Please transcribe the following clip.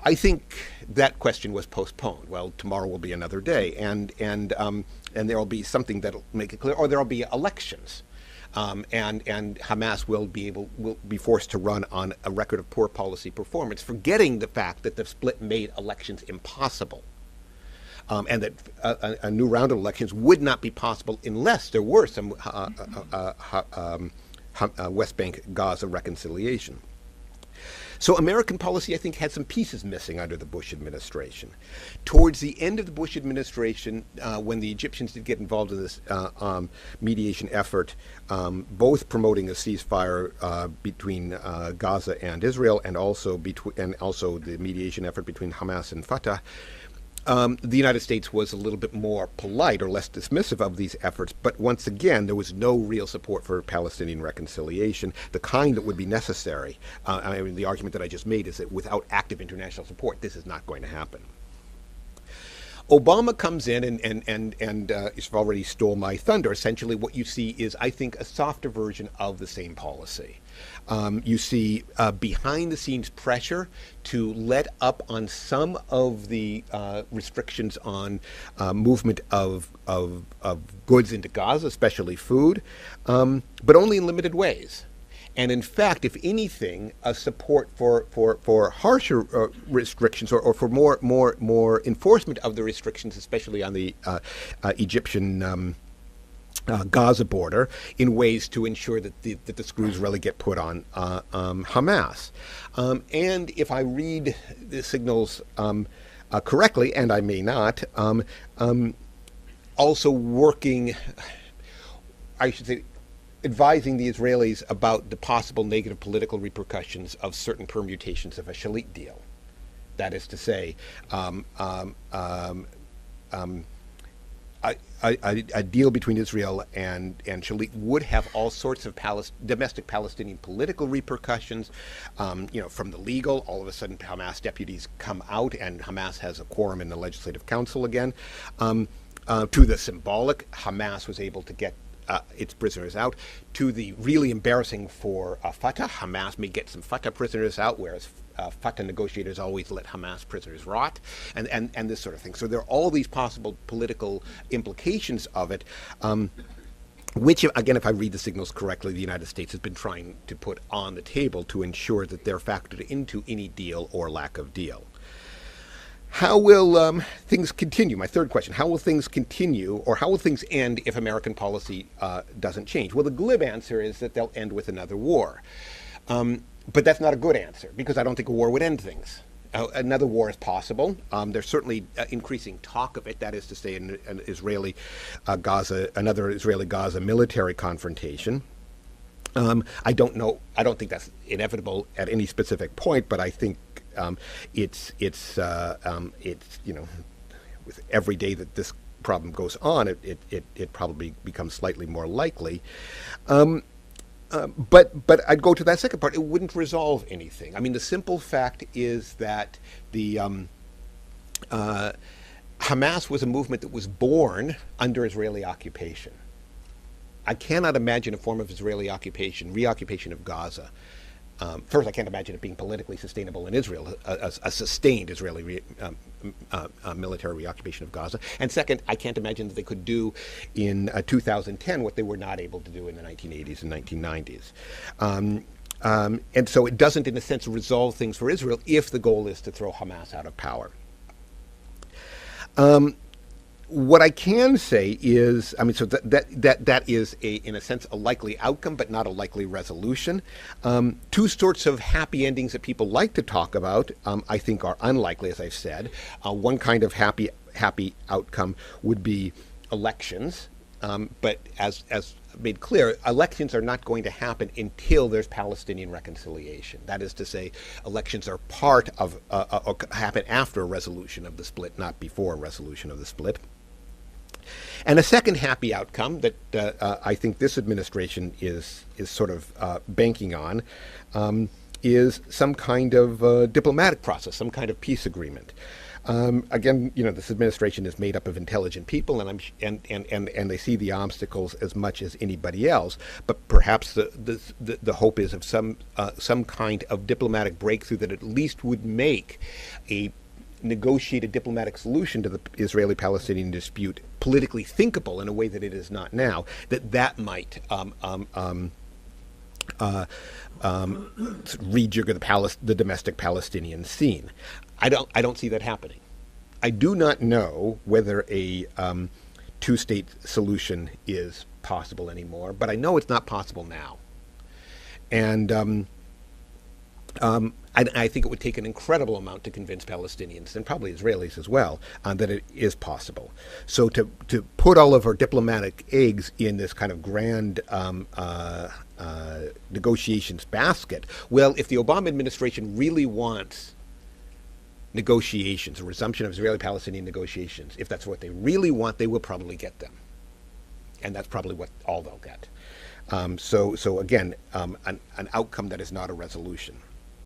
I think that question was postponed. Well, tomorrow will be another day, and there will be something that'll make it clear, or there will be elections, and Hamas will be forced to run on a record of poor policy performance, forgetting the fact that the split made elections impossible, and that a new round of elections would not be possible unless there were some West Bank Gaza reconciliation. So American policy, I think, had some pieces missing under the Bush administration. Towards the end of the Bush administration, when the Egyptians did get involved in this mediation effort, both promoting a ceasefire between Gaza and Israel, and also the mediation effort between Hamas and Fatah, the United States was a little bit more polite or less dismissive of these efforts, but once again, there was no real support for Palestinian reconciliation, the kind that would be necessary. I mean, the argument that I just made is that without active international support, this is not going to happen. Obama comes in and has already stole my thunder. Essentially, what you see is, I think, a softer version of the same policy. You see behind-the-scenes pressure to let up on some of the restrictions on movement of goods into Gaza, especially food, but only in limited ways. And in fact, if anything, a support for harsher restrictions or for more enforcement of the restrictions, especially on the Egyptian Gaza border, in ways to ensure that the screws really get put on Hamas. And if I read the signals correctly, and I may not, also working, I should say, advising the Israelis about the possible negative political repercussions of certain permutations of a Shalit deal. That is to say, a deal between Israel and Shalit would have all sorts of domestic Palestinian political repercussions. From the legal, all of a sudden Hamas deputies come out and Hamas has a quorum in the Legislative Council again. To the symbolic, Hamas was able to get its prisoners out. To the really embarrassing for Fatah, Hamas may get some Fatah prisoners out, whereas Fatah negotiators always let Hamas prisoners rot, and this sort of thing. So there are all these possible political implications of it, which, again, if I read the signals correctly, the United States has been trying to put on the table to ensure that they're factored into any deal or lack of deal. How will things continue? My third question, how will things continue, or how will things end if American policy doesn't change? Well, the glib answer is that they'll end with another war. But that's not a good answer, because I don't think a war would end things. Another war is possible. There's certainly increasing talk of it, that is to say, another Israeli-Gaza military confrontation. I don't think that's inevitable at any specific point, but I think it's with every day that this problem goes on, it probably becomes slightly more likely. But I'd go to that second part. It wouldn't resolve anything. I mean, the simple fact is that the Hamas was a movement that was born under Israeli occupation. I cannot imagine a form of Israeli occupation, reoccupation of Gaza. First, I can't imagine it being politically sustainable in Israel, a sustained Israeli military reoccupation of Gaza. And second, I can't imagine that they could do in 2010 what they were not able to do in the 1980s and 1990s. And so it doesn't, in a sense, resolve things for Israel if the goal is to throw Hamas out of power. What I can say is, I mean, so that is, in a sense, a likely outcome, but not a likely resolution. Two sorts of happy endings that people like to talk about, I think, are unlikely, as I've said. One kind of happy outcome would be elections, but as made clear, elections are not going to happen until there's Palestinian reconciliation. That is to say, elections are part of, or happen after a resolution of the split, not before a resolution of the split. And a second happy outcome that I think this administration is sort of banking on is some kind of diplomatic process, some kind of peace agreement. Again, this administration is made up of intelligent people, and they see the obstacles as much as anybody else. But perhaps the hope is of some kind of diplomatic breakthrough that at least would make a negotiated diplomatic solution to the Israeli-Palestinian dispute politically thinkable in a way that it is not now. That might rejigger the domestic Palestinian scene. I don't see that happening. I do not know whether a two-state solution is possible anymore, but I know it's not possible now. And I think it would take an incredible amount to convince Palestinians, and probably Israelis as well, that it is possible. So to put all of our diplomatic eggs in this kind of grand negotiations basket, well, if the Obama administration really wants negotiations, a resumption of Israeli-Palestinian negotiations, if that's what they really want, they will probably get them. And that's probably all they'll get. So again, an outcome that is not a resolution.